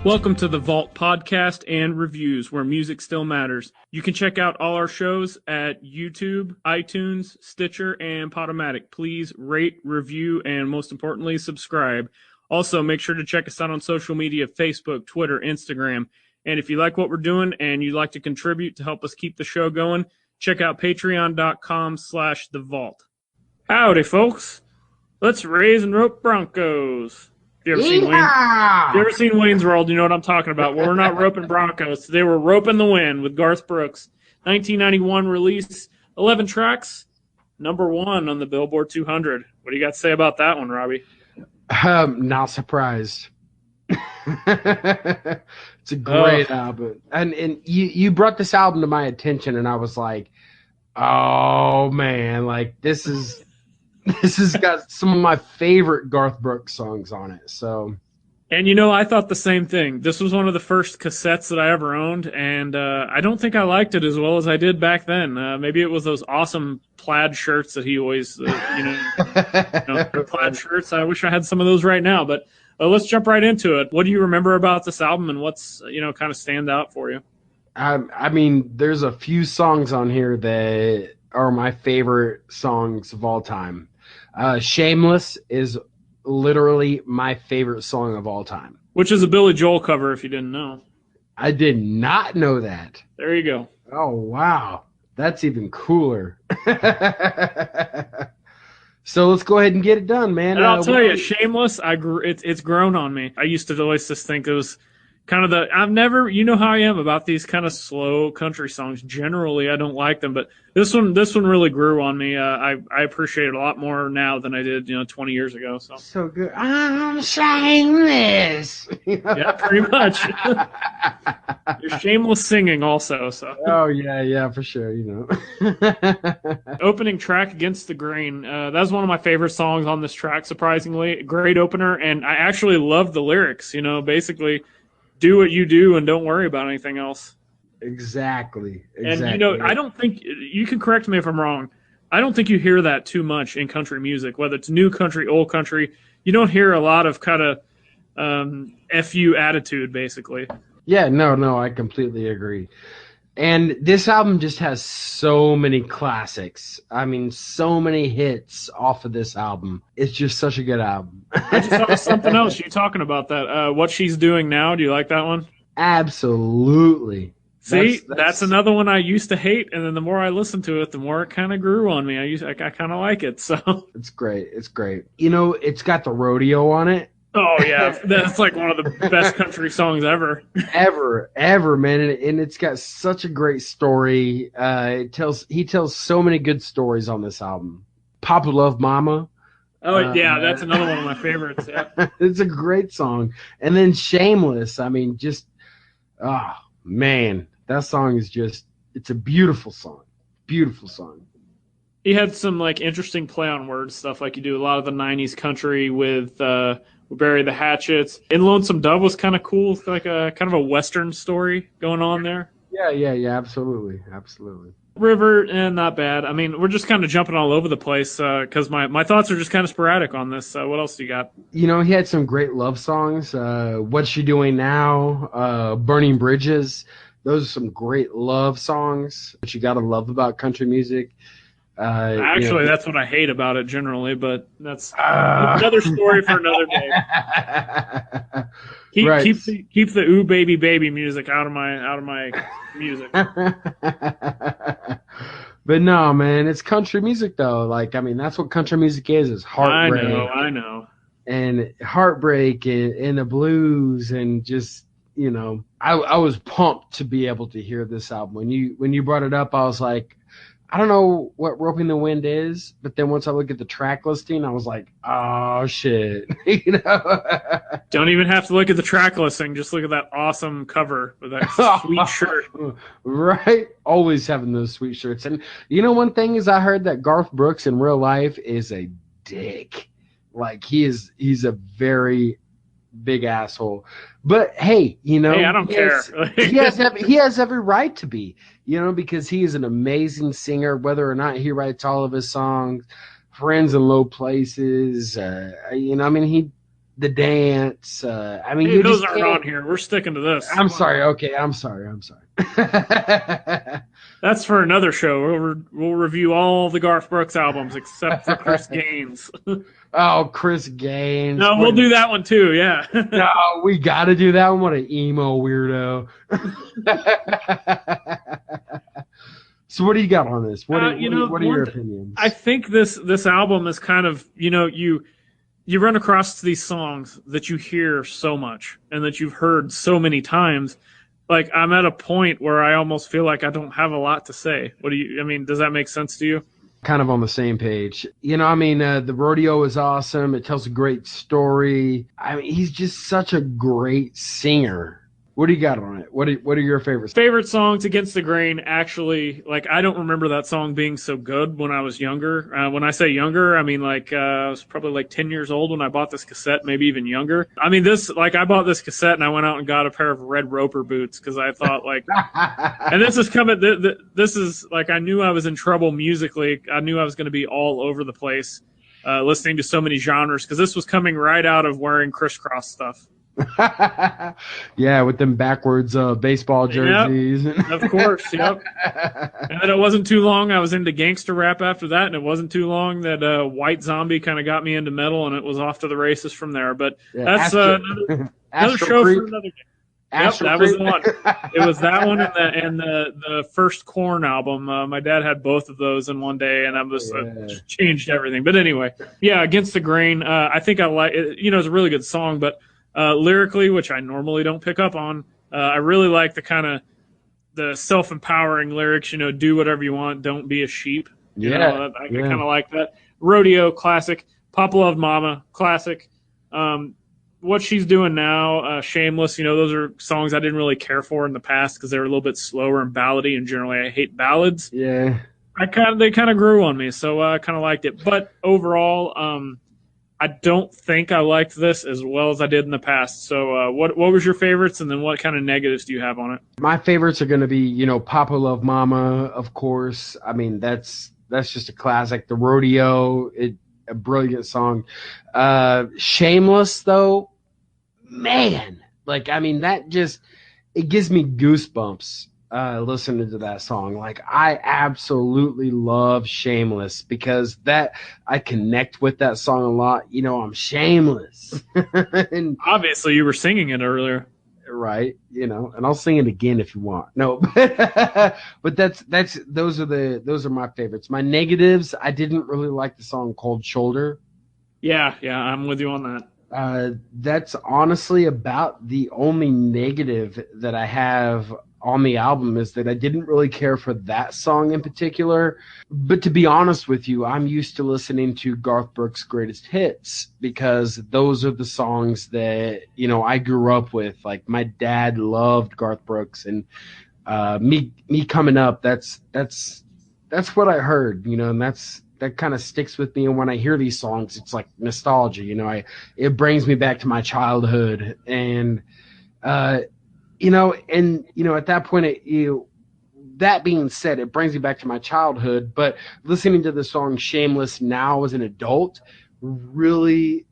Welcome to the Vault Podcast and Reviews, where music still matters. You can check out all our shows at YouTube, iTunes, Stitcher, and Podomatic. Please rate, review, and most importantly, subscribe. Also, make sure to check us out on social media, Facebook, Twitter, Instagram. And if you like what we're doing and you'd like to contribute to help us keep the show going, check out patreon.com/thevault. Howdy, folks. Let's raise and rope Broncos. If you ever seen Wayne's World, you know what I'm talking about. Well, we're not roping Broncos. They were roping the wind with Garth Brooks. 1991 release, 11 tracks, #1 on the Billboard 200. What do you got to say about that one, Robbie? Not surprised. It's a great album. And you brought this album to my attention, and I was like, oh, man, like this has got some of my favorite Garth Brooks songs on it. So, and you know, I thought the same thing. This was one of the first cassettes that I ever owned, and I don't think I liked it as well as I did back then. Maybe it was those awesome plaid shirts that he always, plaid shirts. I wish I had some of those right now. But let's jump right into it. What do you remember about this album, and what's kind of stand out for you? I mean, there's a few songs on here that are my favorite songs of all time. Shameless is literally my favorite song of all time. Which is a Billy Joel cover, if you didn't know. I did not know that. There you go. Oh, wow. That's even cooler. So let's go ahead and get it done, man. And I'll tell you, Shameless, it's grown on me. I used to always just think it was kind of you know how I am about these kind of slow country songs. Generally, I don't like them, but this one really grew on me. I appreciate it a lot more now than I did, 20 years ago. So good. I'm shameless. Yeah, pretty much. You're shameless singing also. So. Oh yeah, for sure. Opening track, Against the Grain. That's one of my favorite songs on this track. Surprisingly, great opener, and I actually love the lyrics. Basically, do what you do and don't worry about anything else. Exactly. And, I don't think, you can correct me if I'm wrong, I don't think you hear that too much in country music, whether it's new country, old country. You don't hear a lot of kind of FU attitude, basically. Yeah, no, I completely agree. And this album just has so many classics. I mean, so many hits off of this album. It's just such a good album. I just thought of something else. You talking about that. What She's Doing Now. Do you like that one? Absolutely. See, that's another one I used to hate, and then the more I listened to it, the more it kind of grew on me. I kind of like it. So it's great. It's great. It's got the rodeo on it. Oh yeah, that's like one of the best country songs ever. ever, man, and it's got such a great story. He tells so many good stories on this album. Papa Love Mama. Oh yeah, that's another one of my favorites. Yeah, it's a great song. And then Shameless. I mean, just man, that song is it's a beautiful song. Beautiful song. He had some interesting play on words stuff, like you do a lot of the '90s country with. Bury the Hatchets. And Lonesome Dove was kind of cool. It's like a kind of a Western story going on there. Yeah, absolutely. River, not bad. I mean, we're just kind of jumping all over the place because my thoughts are just kind of sporadic on this. What else do you got? He had some great love songs. What's She Doing Now? Burning Bridges. Those are some great love songs, which you got to love about country music. Actually, that's what I hate about it generally, but that's another story for another day. Keep the ooh baby baby music out of my music. But no, man, it's country music though. That's what country music is heartbreak. I know. And heartbreak and the blues and just I was pumped to be able to hear this album. When you brought it up, I was like, I don't know what Roping the Wind is, but then once I look at the track listing, I was like, oh, shit. Don't even have to look at the track listing. Just look at that awesome cover with that sweet shirt. Right? Always having those sweet shirts. And one thing is I heard that Garth Brooks in real life is a dick. Like, he's a very big asshole. But, hey, Hey, I don't care. He has every right to be. Because he is an amazing singer, whether or not he writes all of his songs, Friends in Low Places. The Dance. I mean, Hey, you those just aren't can't. on here. We're sticking to this. I'm sorry. Okay, I'm sorry. I'm sorry. That's for another show. We'll review all the Garth Brooks albums except for Chris Gaines. Oh, Chris Gaines. No, we'll do that one too. Yeah. No, we got to do that one. What an emo weirdo. So, what do you got on this? What are your opinions? I think this album is kind of, you run across these songs that you hear so much and that you've heard so many times. Like, I'm at a point where I almost feel like I don't have a lot to say. Does that make sense to you? Kind of on the same page. The rodeo is awesome. It tells a great story. I mean, he's just such a great singer. What do you got on it? What are your favorites? Favorite songs, Against the Grain, actually, like, I don't remember that song being so good when I was younger. When I say younger, I mean, like, I was probably like 10 years old when I bought this cassette, maybe even younger. I mean, I bought this cassette and I went out and got a pair of red Roper boots because I thought, like, and this is like, I knew I was in trouble musically. I knew I was going to be all over the place listening to so many genres because this was coming right out of wearing crisscross stuff. Yeah, with them backwards baseball jerseys. Yep, of course, yep. And then it wasn't too long I was into gangster rap after that, and it wasn't too long that White Zombie kind of got me into metal, and it was off to the races from there. But yeah, that's another show for another day. Yep, that was the one. It was that one and the first Korn album. My dad had both of those in one day, and I was changed everything. But anyway, yeah, Against the Grain. I think I like it. It's a really good song, but lyrically, which I normally don't pick up on, I really like the kind of the self-empowering lyrics. Do whatever you want, don't be a sheep. I kind of like that. Rodeo, classic. Papa Loved Mama, classic. What She's Doing Now, Shameless, those are songs I didn't really care for in the past because they were a little bit slower and ballady, and generally I hate ballads. Yeah. They kind of grew on me, so I kind of liked it. But overall, I don't think I liked this as well as I did in the past. So what was your favorites, and then what kind of negatives do you have on it? My favorites are going to be, Papa Love Mama, of course. I mean, that's just a classic. The Rodeo, a brilliant song. Shameless, though, man, it gives me goosebumps listening to that song. Like, I absolutely love Shameless because I connect with that song a lot. I'm shameless. And obviously you were singing it earlier. Right. And I'll sing it again if you want. No, but those are my favorites. My negatives, I didn't really like the song Cold Shoulder. Yeah, I'm with you on that. That's honestly about the only negative that I have on the album, is that I didn't really care for that song in particular. But to be honest with you, I'm used to listening to Garth Brooks' greatest hits because those are the songs that, I grew up with. Like, my dad loved Garth Brooks, and me coming up, that's what I heard, and that kind of sticks with me. And when I hear these songs, it's like nostalgia, it brings me back to my childhood. And, at that point, that being said, it brings me back to my childhood, but listening to the song Shameless now as an adult really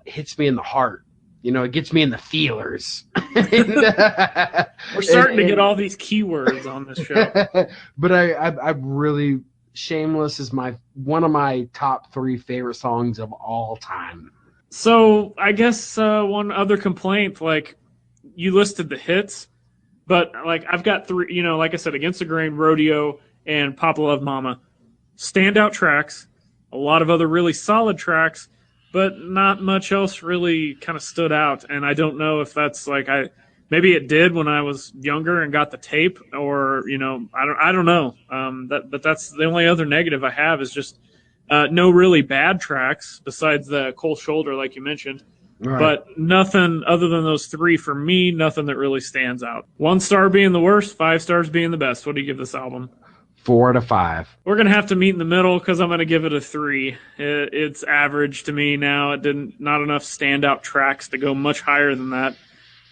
hits me in the heart. It gets me in the feelers. We're starting to get all these keywords on this show. But I really, Shameless is one of my top 3 favorite songs of all time. So I guess one other complaint, you listed the hits, but I've got 3, like I said, Against the Grain, Rodeo, and Papa Loved Mama. Standout tracks, a lot of other really solid tracks, but not much else really kind of stood out. And I don't know if that's maybe it did when I was younger and got the tape, or I don't know. But that's the only other negative I have is just no really bad tracks besides the Cold Shoulder, like you mentioned. Right. But nothing other than those 3 for me, nothing that really stands out. 1 star being the worst, 5 stars being the best. What do you give this album? 4 out of 5. We're going to have to meet in the middle because I'm going to give it a 3. It's average to me now. Not enough standout tracks to go much higher than that.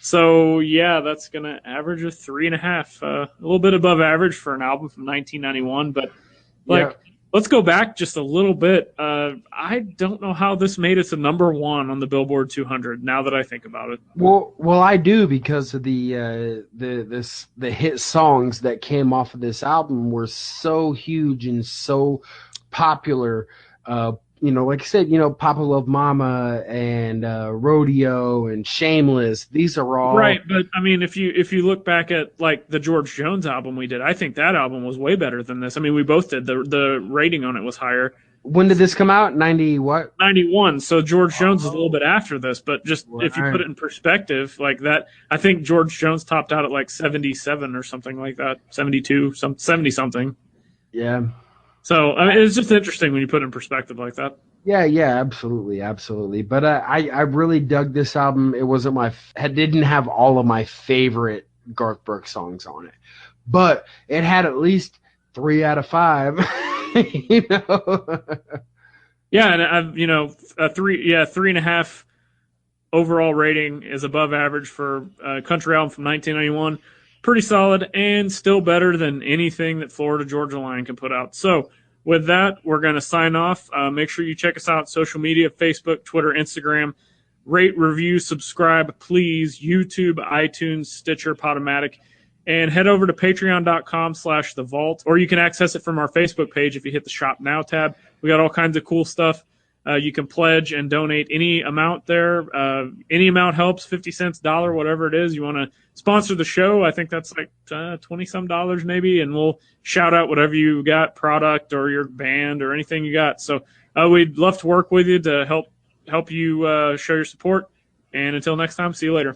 So, yeah, that's going to average a 3.5. A little bit above average for an album from 1991. But, Let's go back just a little bit. I don't know how this made it to number one on the Billboard 200. Now that I think about it, Well, I do because of the hit songs that came off of this album were so huge and so popular. Like I said, Papa Love Mama and Rodeo and Shameless. These are all right? But I mean, if you look back at like the George Jones album we did, I think that album was way better than this. I mean, we both did. The rating on it was higher. When did this come out? 90 what? 91. So George Jones is a little bit after this, but just if you Right. put it in perspective, like that, I think George Jones topped out at like 77 or something like that, 72, 70 something. Yeah. So I mean, it's just interesting when you put it in perspective like that. Yeah, absolutely. But I really dug this album. It wasn't didn't have all of my favorite Garth Brooks songs on it, but it had at least 3 out of 5. Yeah, and I've a 3.5 overall rating is above average for a country album from 1991. Pretty solid and still better than anything that Florida Georgia Line can put out. So with that, we're going to sign off. Make sure you check us out on social media, Facebook, Twitter, Instagram. Rate, review, subscribe, please. YouTube, iTunes, Stitcher, Podomatic. And head over to patreon.com/The Vault, or you can access it from our Facebook page if you hit the Shop Now tab. We got all kinds of cool stuff. You can pledge and donate any amount there. Any amount helps, 50 cents, dollar, whatever it is. You want to sponsor the show, I think that's like 20-some dollars maybe, and we'll shout out whatever you got, product or your band or anything you got. So we'd love to work with you to help you show your support. And until next time, see you later.